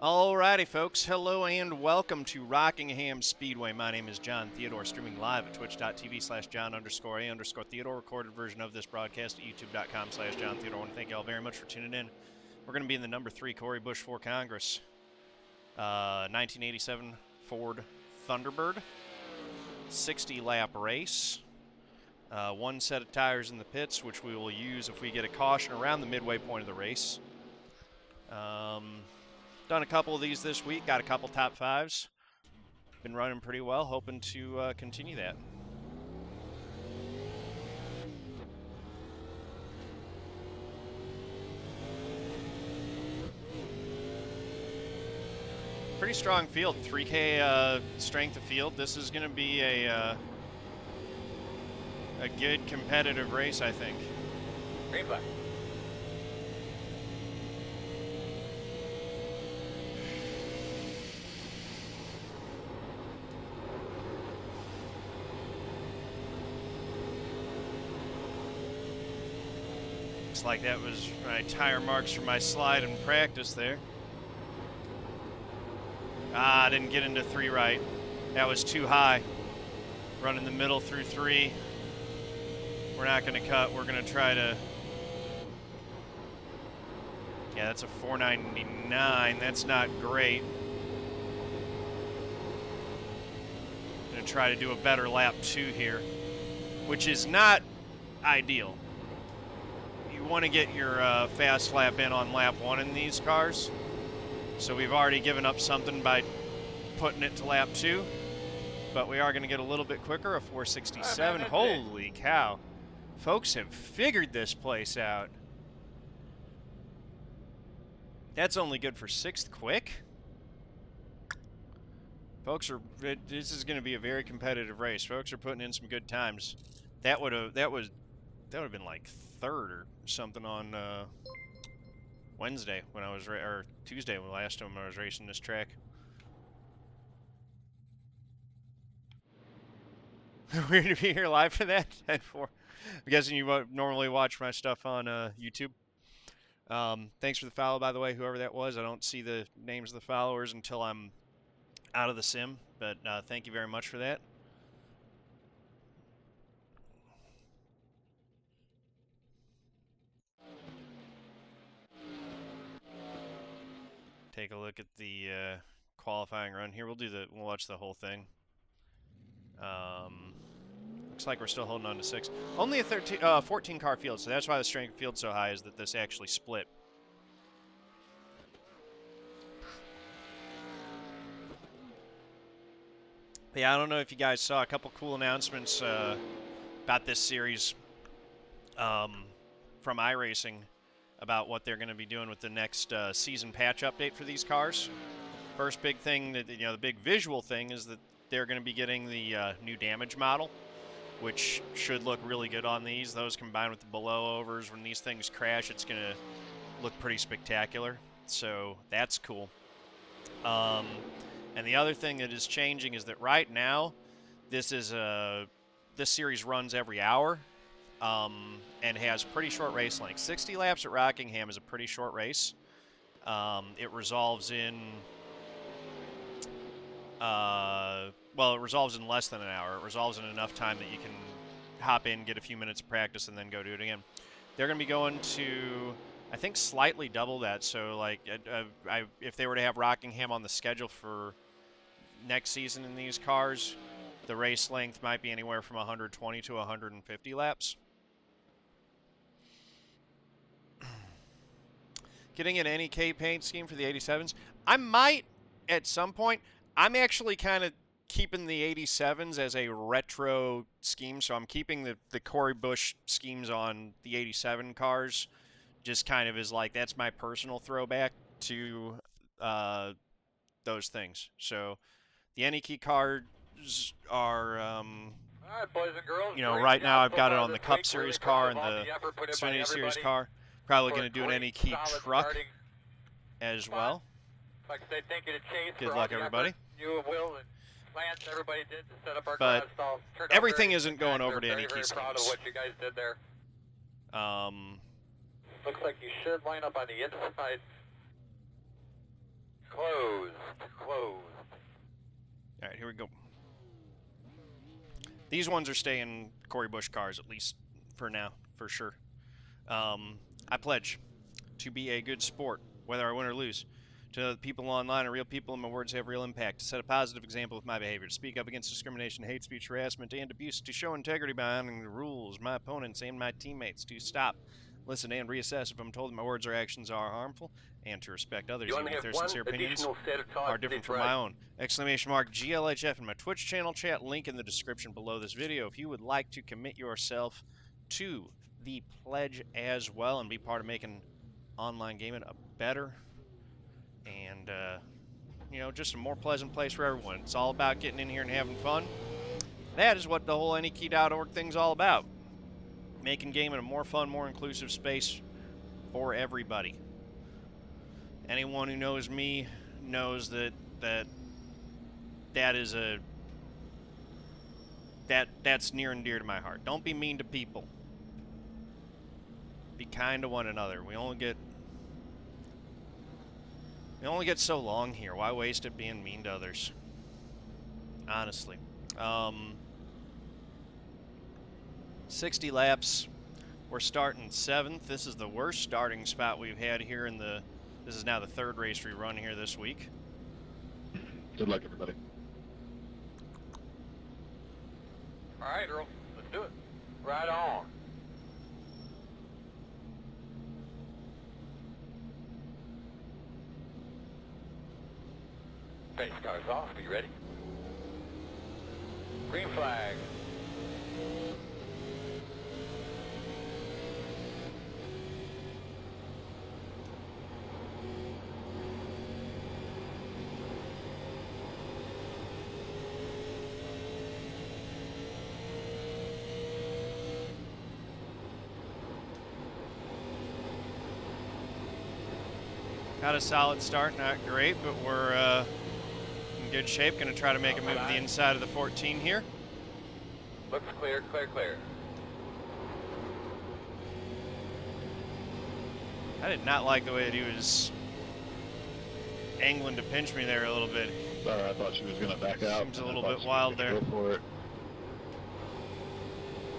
Alrighty, folks. Hello and welcome to Rockingham Speedway. My name is John Theodore, streaming live at twitch.tv/John_A_Theodore. Recorded version of this broadcast at youtube.com/John Theodore. I want to thank you all very much for tuning in. We're going to be in the number 3 Corey Bush for Congress. 1987 Ford Thunderbird. 60-lap race. One set of tires in the pits, which we will use if we get a caution around the midway point of the race. Done a couple of these this week, got a couple top fives. Been running pretty well, hoping to continue that. Pretty strong field, 3K strength of field. This is going to be a good competitive race, I think. Green flag. Looks like that was my tire marks for my slide in practice there. I didn't get into 3 right. That was too high. Running the middle through 3. We're not going to cut. We're going to try to... Yeah, that's a 499. That's not great. Going to try to do a better lap 2 here, which is not ideal. You want to get your fast lap in on lap 1 in these cars. So we've already given up something by putting it to lap 2. But we are going to get a little bit quicker, a 467. Holy cow. Folks have figured this place out. That's only good for 6th quick. Folks are... This is going to be a very competitive race. Folks are putting in some good times. That would have been like 3rd or something on Wednesday when I was or Tuesday last time I was racing this track. We're gonna be here live for that at 4. I'm guessing you normally watch my stuff on YouTube. Thanks for the follow, by the way, whoever that was. I don't see the names of the followers until I'm out of the sim, but thank you very much for that. Take a look at the qualifying run here. We'll watch the whole thing. Looks like we're still holding on to 6. Only a 14 car field, so that's why the strength of field's so high, is that this actually split. But yeah, I don't know if you guys saw a couple cool announcements about this series from iRacing about what they're going to be doing with the next season patch update for these cars. First big thing, that the big visual thing, is that they're going to be getting the new damage model, which should look really good on these. Those combined with the below overs, when these things crash, it's going to look pretty spectacular. So that's cool. And the other thing that is changing is that right now, this series runs every hour. And has pretty short race length. 60 laps at Rockingham is a pretty short race. It resolves in... it resolves in less than an hour. It resolves in enough time that you can hop in, get a few minutes of practice, and then go do it again. They're going to be going to, I think, slightly double that. So, like, if they were to have Rockingham on the schedule for next season in these cars, the race length might be anywhere from 120 to 150 laps. Getting an NEK paint scheme for the 87s. I might at some point. I'm actually kind of keeping the 87s as a retro scheme, so I'm keeping the Corey Bush schemes on the 87 cars, just kind of as like, that's my personal throwback to those things. So the NEK cards are, All right, boys and girls. Right now I've got it on the Cup Series car and the Xfinity Series car. Probably going to do an NEK truck as well. Like I say, thank you to Chase. Good luck, everybody. You and Will and Lance, everybody did to set up our But garage stalls. everything isn't going over to NEK very proud of schemes. what you guys did there. Looks like you should line up on the inside. Close. here we go. These ones are staying Corey Bush cars, at least for now, for sure. I pledge to be a good sport, whether I win or lose. To know that people online are real people and my words have real impact. To set a positive example with my behavior. To speak up against discrimination, hate speech, harassment, and abuse. To show integrity by honoring the rules, my opponents, and my teammates. To stop, listen, and reassess if I'm told that my words or actions are harmful. And to respect others, You even only if have their one sincere opinions additional set of are cards different to from drive. my own. Exclamation mark GLHF in my Twitch channel chat. Link in the description below this video. If you would like to commit yourself to the pledge as well and be part of making online gaming a better and you know, just a more pleasant place for everyone. It's all about getting in here and having fun. That is what the whole AnyKey.org thing's all about. Making gaming a more fun, more inclusive space for everybody. Anyone who knows me knows that is that's near and dear to my heart. Don't be mean to people. Be kind to one another. We only get so long here. Why waste it being mean to others? Honestly. 60 laps. We're starting 7th. This is the worst starting spot we've had here in the... This is now the 3rd race we run here this week. Good luck, everybody. All right, Earl, let's do it. Right on. Pace car's off. Are you ready? Green flag. Got a solid start, not great, but we're in good shape. Going to try to make a move to the inside of the 14 here. Looks clear, clear, clear. I did not like the way that he was angling to pinch me there a little bit. Sorry, I thought she was going to back out. Seems a I little thought bit she was wild gonna there. Go for it.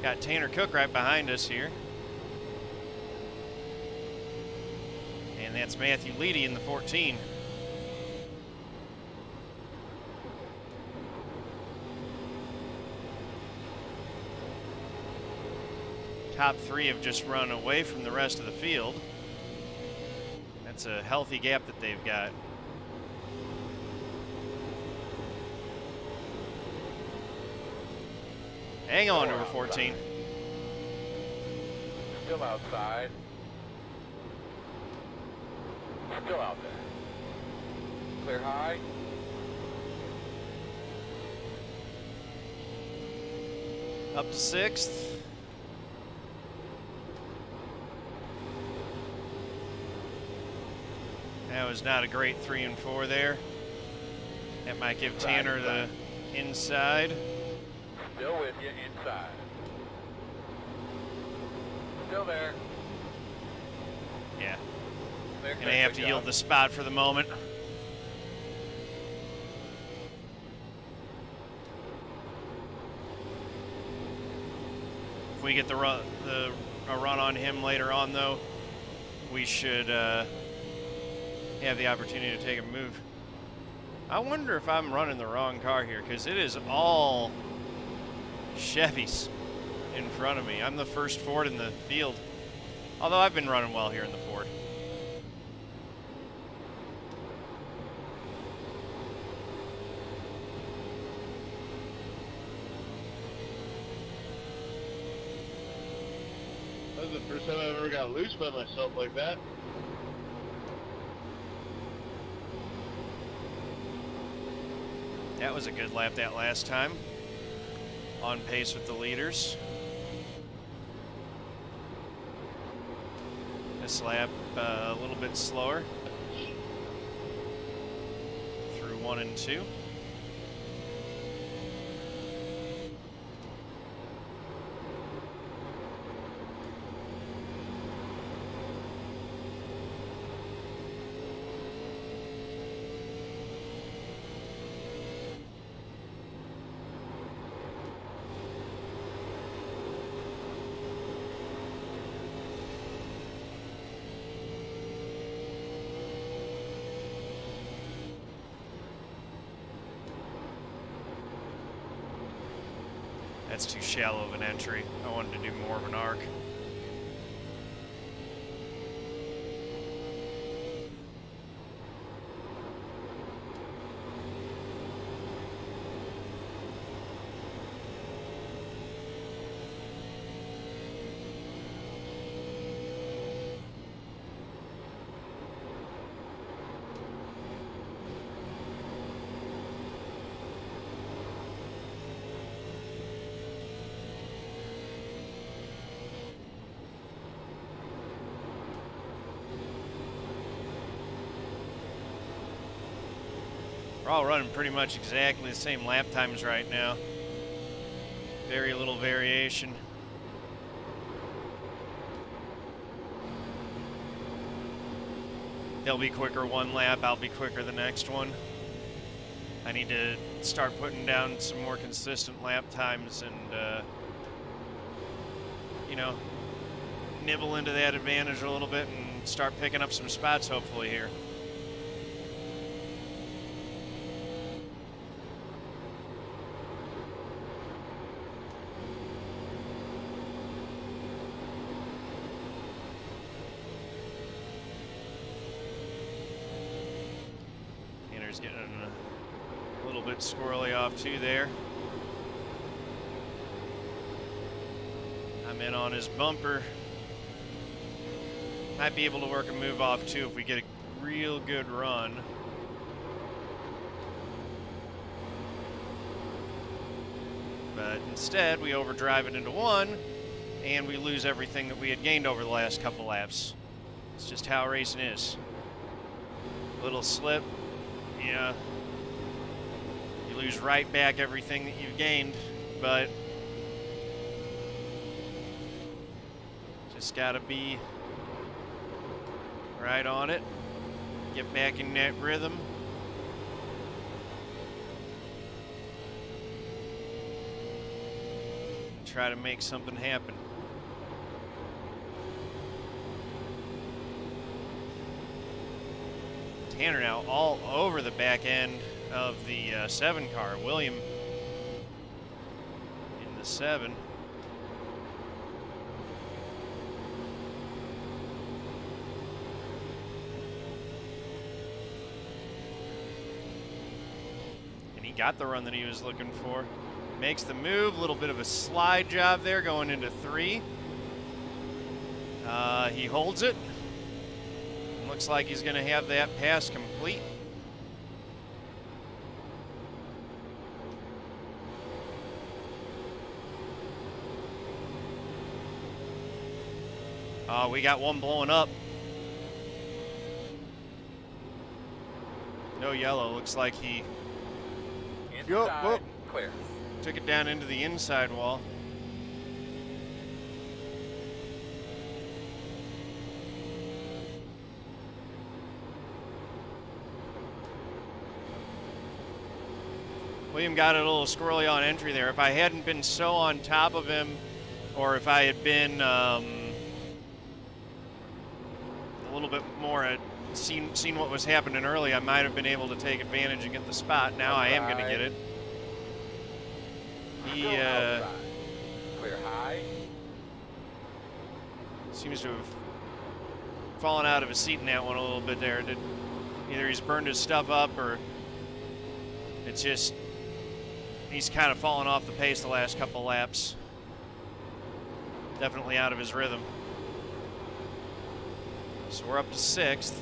Got Tanner Cook right behind us here. And that's Matthew Leedy in the 14. Top 3 have just run away from the rest of the field. That's a healthy gap that they've got. Hang on, number 14. Still outside. Still out there. Clear high. Up to 6th. That was not a great 3 and 4 there. That might give Tanner the inside. Still with you inside. Still there. Yeah. Clear, Gonna have to yield the spot for the moment. If we get a run on him later on, though, we should have the opportunity to take a move. I wonder if I'm running the wrong car here, because it is all Chevys in front of me. I'm the first Ford in the field, although I've been running well here in the Ford. That was the first time I ever got loose by myself like that. That was a good lap that last time. On pace with the leaders. This lap a little bit slower. Through 1 and 2. That's too shallow of an entry. I wanted to do more of an arc. We're all running pretty much exactly the same lap times right now. Very little variation. They'll be quicker one lap, I'll be quicker the next one. I need to start putting down some more consistent lap times and, you know, nibble into that advantage a little bit and start picking up some spots hopefully here. Getting a little bit squirrely off too there. I'm in on his bumper. Might be able to work a move off too if we get a real good run. But instead we overdrive it into one and we lose everything that we had gained over the last couple laps. It's just how racing is. Little slip. Yeah, you lose right back everything that you've gained, but just gotta be right on it, get back in that rhythm. And try to make something happen. Tanner now all over the back end of the 7 car. William in the 7. And he got the run that he was looking for. Makes the move, a little bit of a slide job there going into 3. He holds it. Looks like he's going to have that pass complete. We got one blowing up. No yellow. Looks like he Inside, clear. took it down into the inside wall. William got a little squirrely on entry there. If I hadn't been so on top of him, or if I had been a little bit more seen what was happening early, I might have been able to take advantage and get the spot. Now I am going to get it. He clear high. seems to have fallen out of his seat in that one a little bit there. Either he's burned his stuff up or it's just he's kind of fallen off the pace the last couple laps. Definitely out of his rhythm. So we're up to 6th.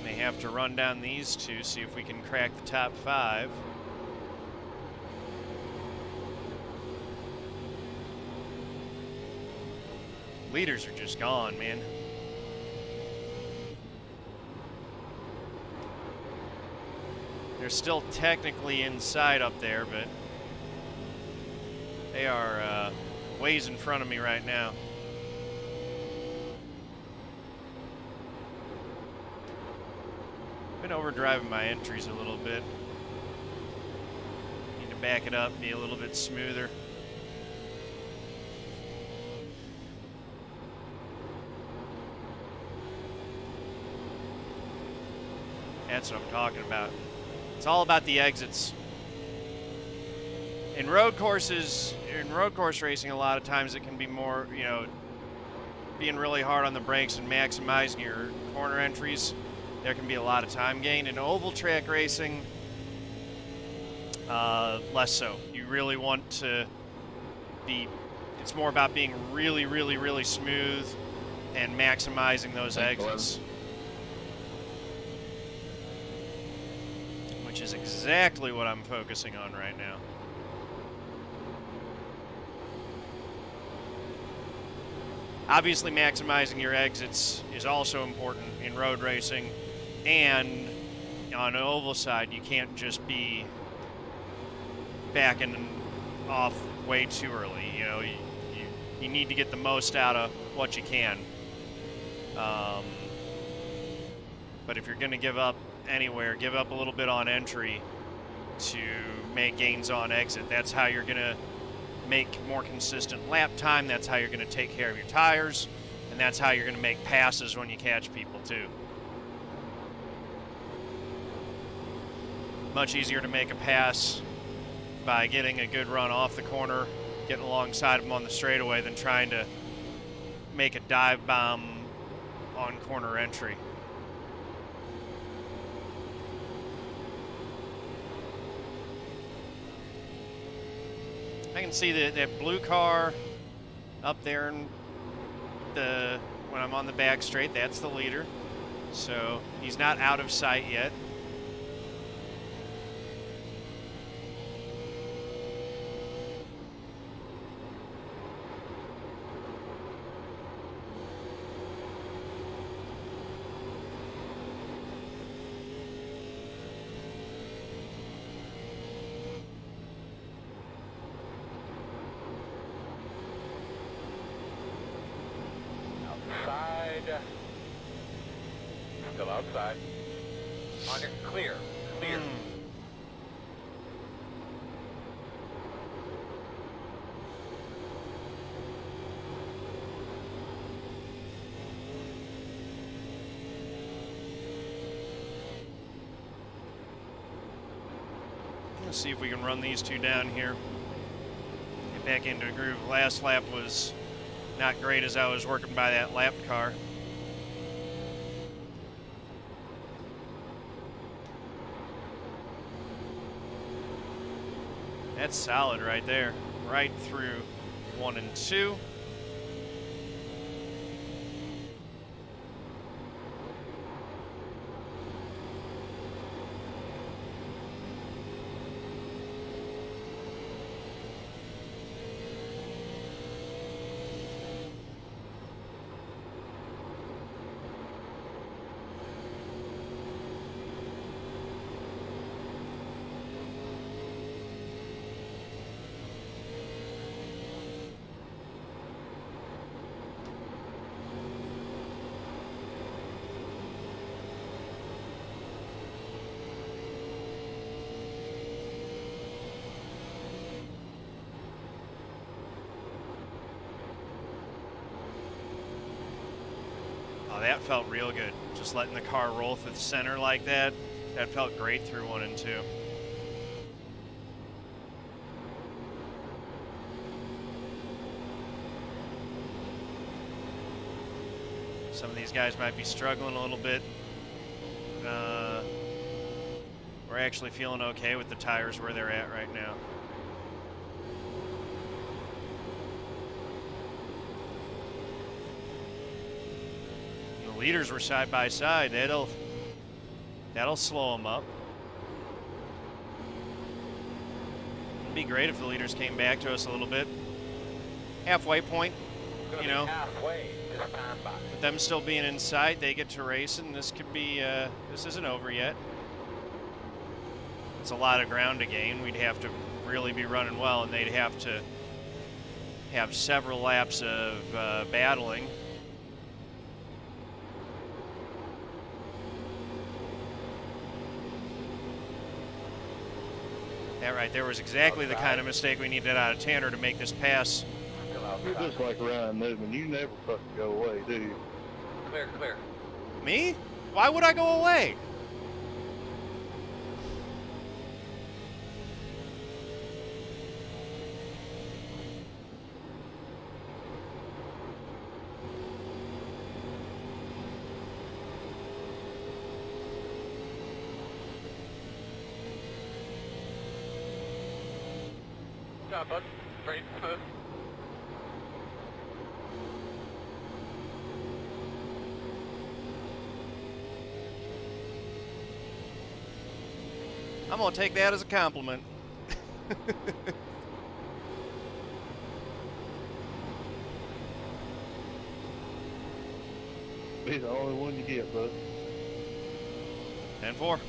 May have to run down these two, see if we can crack the top 5. Leaders are just gone, man. They're still technically inside up there, but they are ways in front of me right now. Been overdriving my entries a little bit. Need to back it up, be a little bit smoother. That's what I'm talking about. It's all about the exits. In road course racing, a lot of times it can be more, you know, being really hard on the brakes and maximizing your corner entries. There can be a lot of time gain. In oval track racing, less so. You really want to be, it's more about being really, really, really smooth and maximizing those exits. Which is exactly what I'm focusing on right now. Obviously, maximizing your exits is also important in road racing, and on an oval side, you can't just be backing off way too early. You know, you need to get the most out of what you can. But if you're going to give up anywhere, give up a little bit on entry to make gains on exit. That's how you're going to make more consistent lap time. That's how you're going to take care of your tires, and that's how you're going to make passes when you catch people too. Much easier to make a pass by getting a good run off the corner, getting alongside them on the straightaway, than trying to make a dive bomb on corner entry. I can see that blue car up there in when I'm on the back straight. That's the leader. So he's not out of sight yet. Still outside. On your clear. Clear. Let's see if we can run these two down here. Get back into a groove. Last lap was not great as I was working by that lap car. That's solid right there. Right through 1 and 2. That felt real good. Just letting the car roll through the center like that. That felt great through 1 and 2. Some of these guys might be struggling a little bit. We're actually feeling okay with the tires where they're at right now. Leaders were side by side. That'll slow them up. It'd be great if the leaders came back to us a little bit. Halfway point, you know. Halfway this time by. With them still being inside, they get to race, and this could be. This isn't over yet. It's a lot of ground to gain. We'd have to really be running well, and they'd have to have several laps of battling. That right there was exactly the kind of mistake we needed out of Tanner to make this pass. You're just like Ryan Newman. You never fucking go away, do you? Clear, clear. Me? Why would I go away? job, bud. Straight, smooth. I'm gonna take that as a compliment. Be the only one you get, bud. 10-4.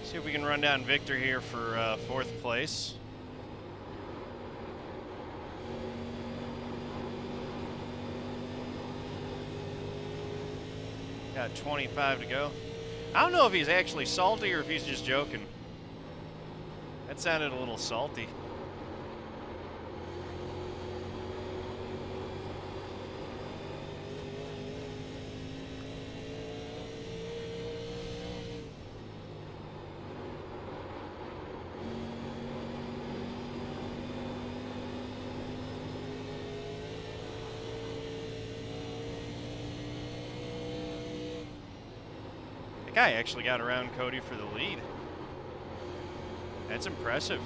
See if we can run down Victor here for 4th place. Got 25 to go. I don't know if he's actually salty or if he's just joking. That sounded a little salty. Guy actually got around Cody for the lead. That's impressive.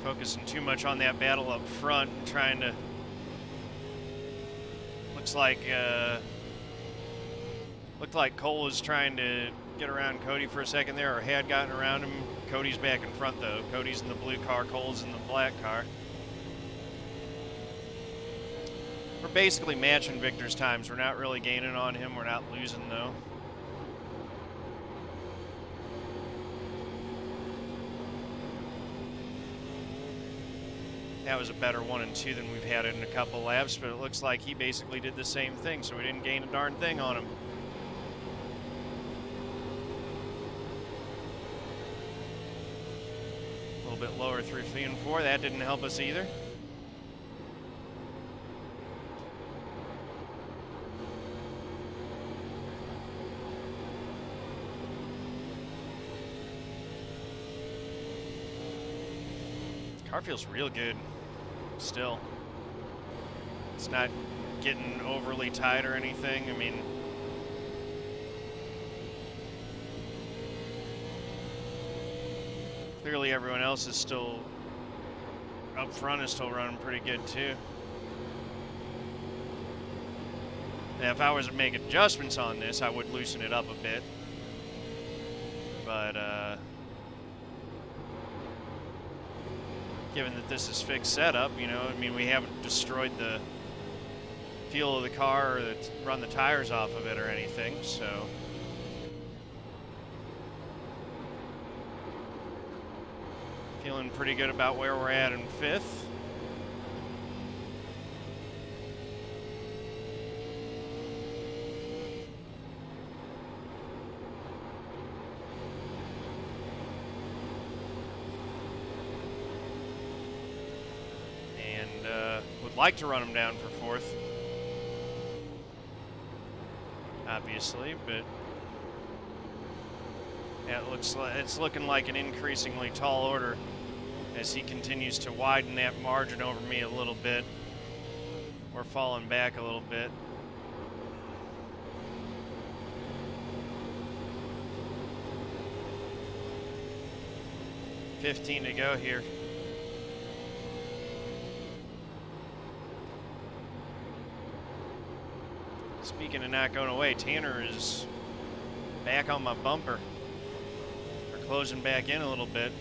Focusing too much on that battle up front and trying to... Looked like Cole was trying to get around Cody for a second there, or had gotten around him. Cody's back in front though. Cody's in the blue car, Cole's in the black car. We're basically matching Victor's times. We're not really gaining on him. We're not losing though. That was a better 1 and 2 than we've had in a couple laps, but it looks like he basically did the same thing, so we didn't gain a darn thing on him. A little bit lower through 3 and 4. That didn't help us either. Car feels real good still. It's not getting overly tight or anything. I mean, clearly everyone else is still up front, is still running pretty good too. Now, if I was to make adjustments on this, I would loosen it up a bit. But given that this is fixed setup, you know, I mean, we haven't destroyed the feel of the car or run the tires off of it or anything, so. Feeling pretty good about where we're at in 5th. like to run him down for fourth, obviously, but yeah, it's looking like an increasingly tall order as he continues to widen that margin over me a little bit. We're falling back a little bit. $15 to go here. Speaking of not going away, Tanner is back on my bumper. We're closing back in a little bit.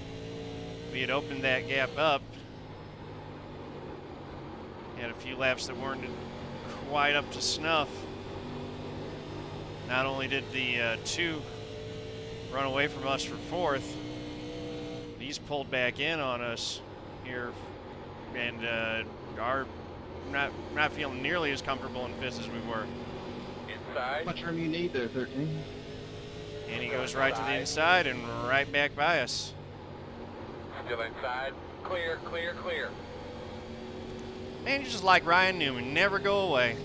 We had opened that gap up. Had a few laps that weren't quite up to snuff. Not only did the 2 run away from us for fourth, he's pulled back in on us here, and are not feeling nearly as comfortable in fifth as we were. Inside. How much room you need there, 13? And he goes right to the inside and right back by us. Still inside. Clear, clear, clear. Man, you're just like Ryan Newman, never go away.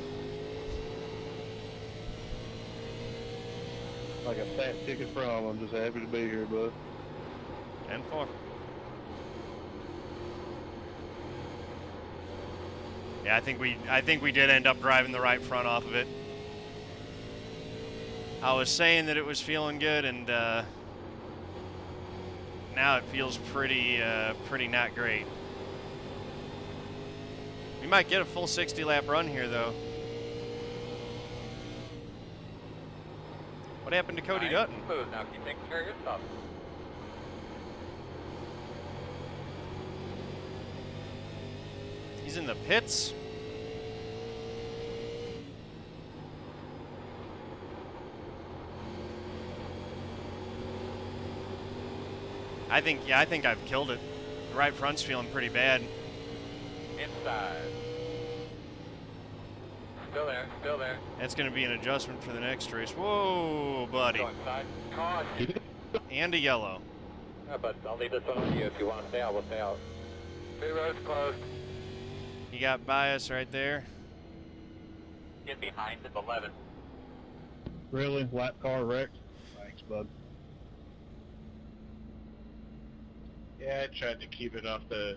Like a fat ticket from. I'm just happy to be here, bud. 10-4. Yeah, I think we did end up driving the right front off of it. I was saying that it was feeling good, and now it feels pretty not great. We might get a full 60-lap run here, though. What happened to Cody Dutton? Smooth. Now keep taking care of your stuff. He's in the pits. I think I've killed it. The right front's feeling pretty bad. Inside. Still there, still there. That's going to be an adjustment for the next race. Whoa, buddy. Go inside. Caution. And a yellow. Yeah, but I'll leave this one on you. If you want to stay out, we'll stay out. Pit road's closed. He got by us right there. Get behind at 11. Really? Lap car wrecked? Thanks, bud. Yeah, I tried to keep it off the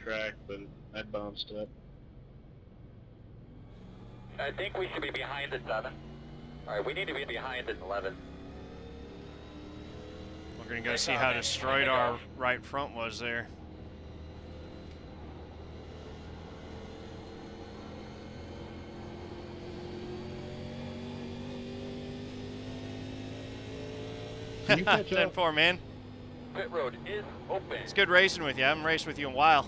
track, but I bounced up. I think we should be behind at 7. Alright, we need to be behind at 11. We're going to go see how destroyed our right front was there. Can you catch up? 10-4, man. Pit road is open. It's good racing with you. I haven't raced with you in a while.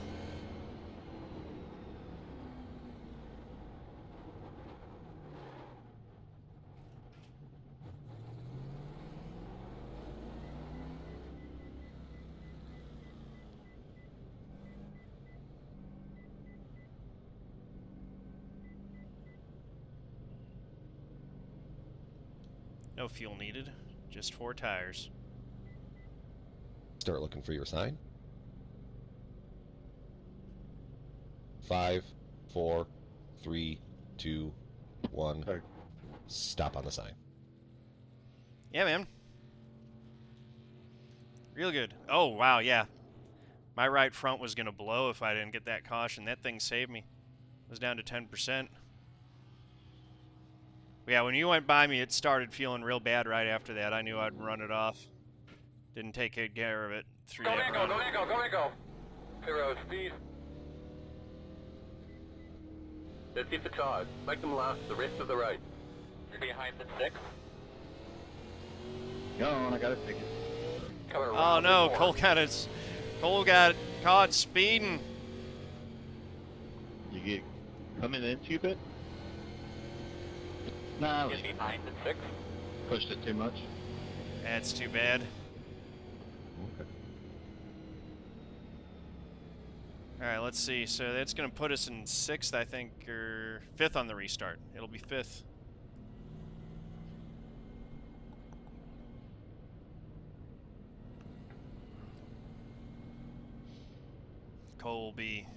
No fuel needed, just 4 tires. Start looking for your sign. 5, 4, 3, 2, 1. Okay. Stop on the sign. Yeah, man. Real good. Oh, wow, yeah. My right front was going to blow if I didn't get that caution. That thing saved me. It was down to 10%. Yeah, when you went by me, it started feeling real bad right after that. I knew I'd run it off. Didn't take good care of it through that run. Go. Pit road speed. Let's get the charge. Make them last the rest of the race. You're behind at 6. Go on, I got a ticket. Oh no, Cole got caught speeding. You get coming into it? Nah, I Get behind at 6. pushed it too much. That's too bad. Okay. All right, let's see. So that's going to put us in 6th, I think, or 5th on the restart. It'll be 5th. Cole will be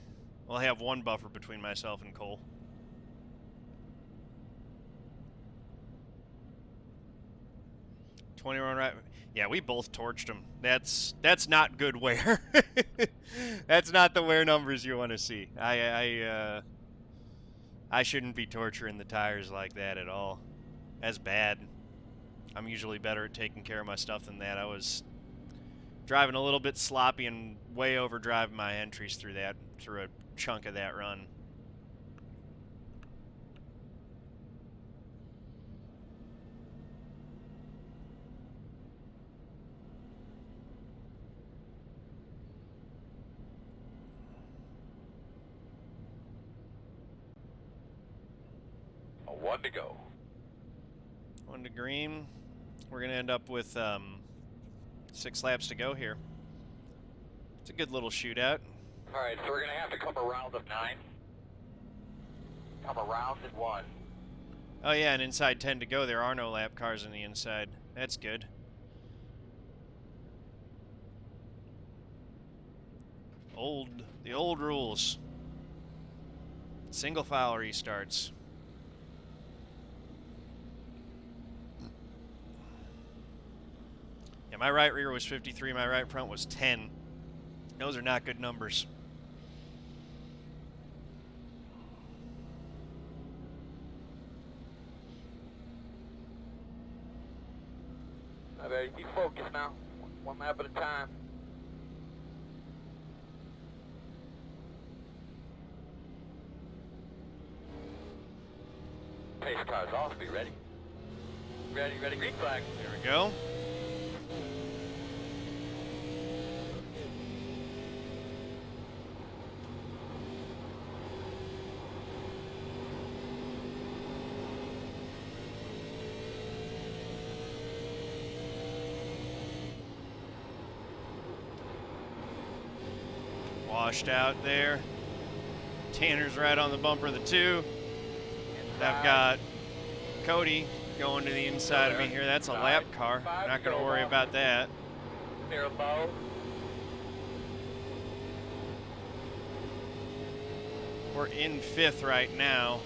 I'll have one buffer between myself and Cole. "21 right." Yeah, we both torched him. That's not good wear. That's not the wear numbers you want to see. I shouldn't be torturing the tires like that at all. That's bad. I'm usually better at taking care of my stuff than that. I was driving a little bit sloppy and way overdriving my entries through a chunk of that run. One to go. One to green. We're going to end up with 6 laps to go here. It's a good little shootout. All right, so we're going to have to come around of 9. Come around at 1. Oh yeah, and inside 10 to go, there are no lap cars on the inside. That's good. The old rules. Single file restarts. Yeah, my right rear was 53, my right front was 10. Those are not good numbers. All right, be focused now. One lap at a time. Pace car's off. Be ready. Ready, ready. Green flag. There we go. Washed out there. Tanner's right on the bumper of the 2. I've got Cody going to the inside of me here. That's a lap car. Not going to worry about that. Clear low. We're in 5th right now.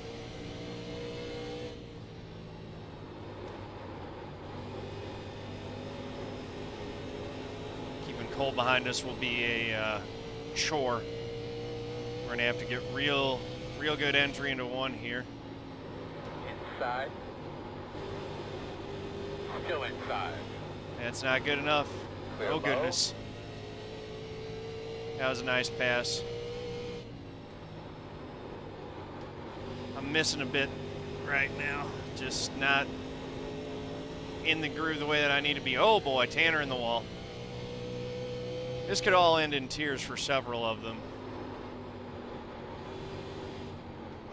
Keeping Cole behind us will be a chore. We're going to have to get real good entry into 1 here. Inside. Still inside. That's not good enough. Clear Oh low. goodness. That was a nice pass. I'm missing a bit right now. Just not in the groove the way that I need to be. Oh boy, Tanner in the wall. This could all end in tears for several of them.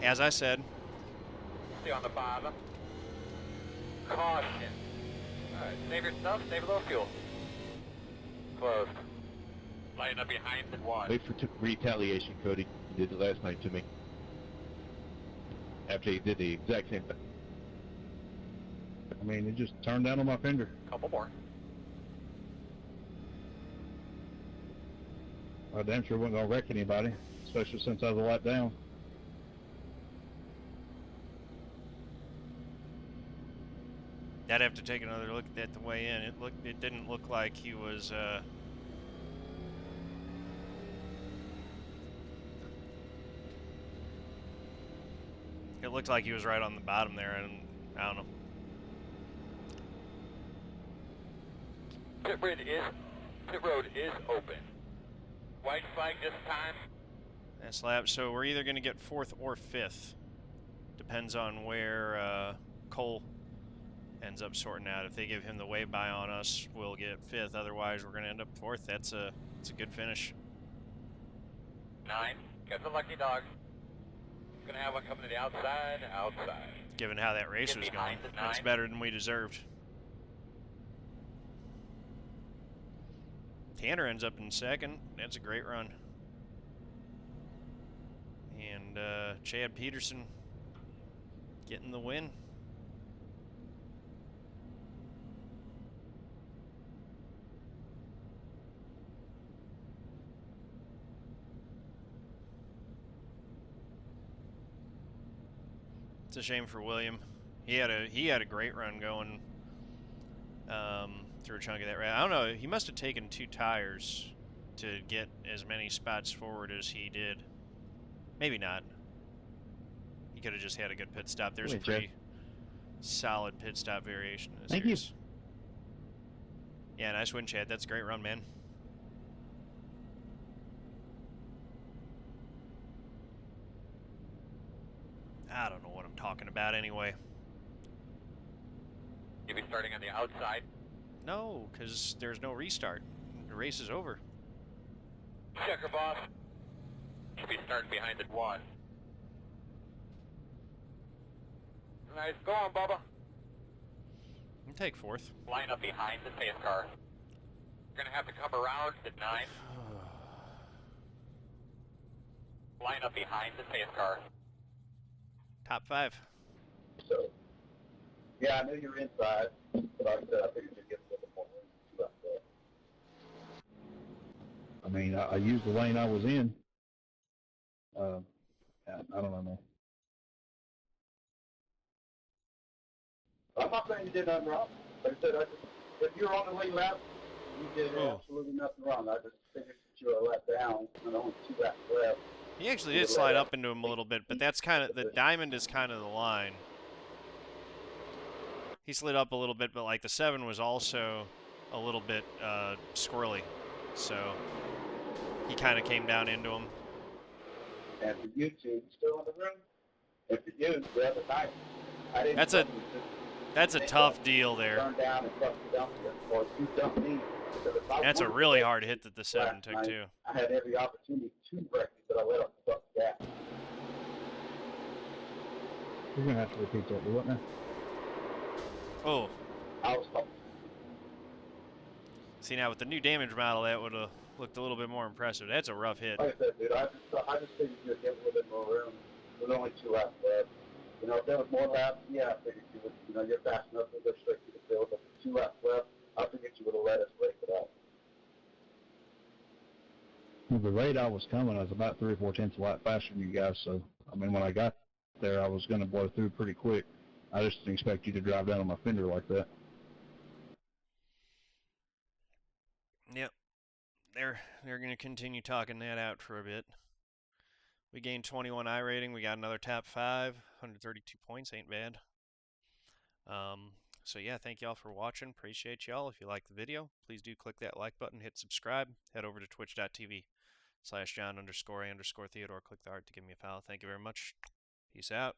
As I said. Stay on the bottom. Caution. Alright, save your stuff, save a little fuel. Closed. Lighten up behind at 1. Wait for retaliation, Cody. You did it last night to me. After you did the exact same thing. I mean, it just turned down on my finger. Couple more. I damn sure wasn't gonna wreck anybody, especially since I was a lap down. I'd have to take another look at the way in. It didn't look like he was it looked like he was right on the bottom there, and I don't know. Pit road is open. White flag this time. That's lap. So we're either going to get 4th or 5th. Depends on where Cole ends up sorting out. If they give him the way by on us, we'll get 5th. Otherwise, we're going to end up 4th. It's a good finish. 9. Got the lucky dog. Gonna have one coming to the outside. Given how that race Get was going, behind the 9. that's better than we deserved. Tanner ends up in 2nd. That's a great run. And Chad Peterson getting the win. It's a shame for William. He had a great run going through a chunk of that round. I don't know. He must have taken 2 tires to get as many spots forward as he did. Maybe not. He could have just had a good pit stop. There's a Wait, pretty solid pit stop variation in this Thank you. series. Yeah, nice win, Chad. That's a great run, man. I don't know what I'm talking about anyway. You'll be starting on the outside. No, because there's no restart. The race is over. Checker, boss. You'll be starting behind the one. Nice going, Bubba. You take 4th. Line up behind the pace car. You're gonna have to come around to 9. Line up behind the pace car. Top 5. So, yeah, I knew you were inside, but like I said, I figured you'd get a little bit more room left there. I mean, I used the lane I was in. I don't know, man. I'm not saying you did nothing wrong. Like I said, if you're on the lead lap, you did Oh. absolutely nothing wrong. I just figured that you were a lap down and only 2 laps left. He actually did slide up into him a little bit, but that's kind of, the diamond is kind of the line. He slid up a little bit, but like the 7 was also a little bit squirrely. So he kind of came down into him. And for you two, still in the room, and for you, the other night, I didn't. That's a tough deal there. Turn down and fucking dump you, or you dump me. Because if I That's a would've really left hard hit that the 7 last took night, too. I had every opportunity to break it, but I let up the fucking gas. You're gonna have to repeat that, what now? Oh, I was fucking. see now with the new damage model, that would have looked a little bit more impressive. That's a rough hit. Like I said, dude, I just figured you'd get a little bit more room. There's only 2 laps left. You know, if there was more laps, yeah, I figured you would, you know, you're fast enough to go straight to the field, but with 2 laps left, I figured you would have let us break it out. Well, the rate I was coming, I was about 3 or 4 tenths a lap faster than you guys. So, I mean, when I got there, I was going to blow through pretty quick. I just didn't expect you to drive down on my fender like that. Yep. They're going to continue talking that out for a bit. We gained 21 I rating. We got another top 5. 132 points. Ain't bad. So yeah, thank y'all for watching. Appreciate y'all. If you like the video, please do click that like button, hit subscribe, head over to twitch.tv/John_A_Theodore. Click the heart to give me a follow. Thank you very much. Peace out.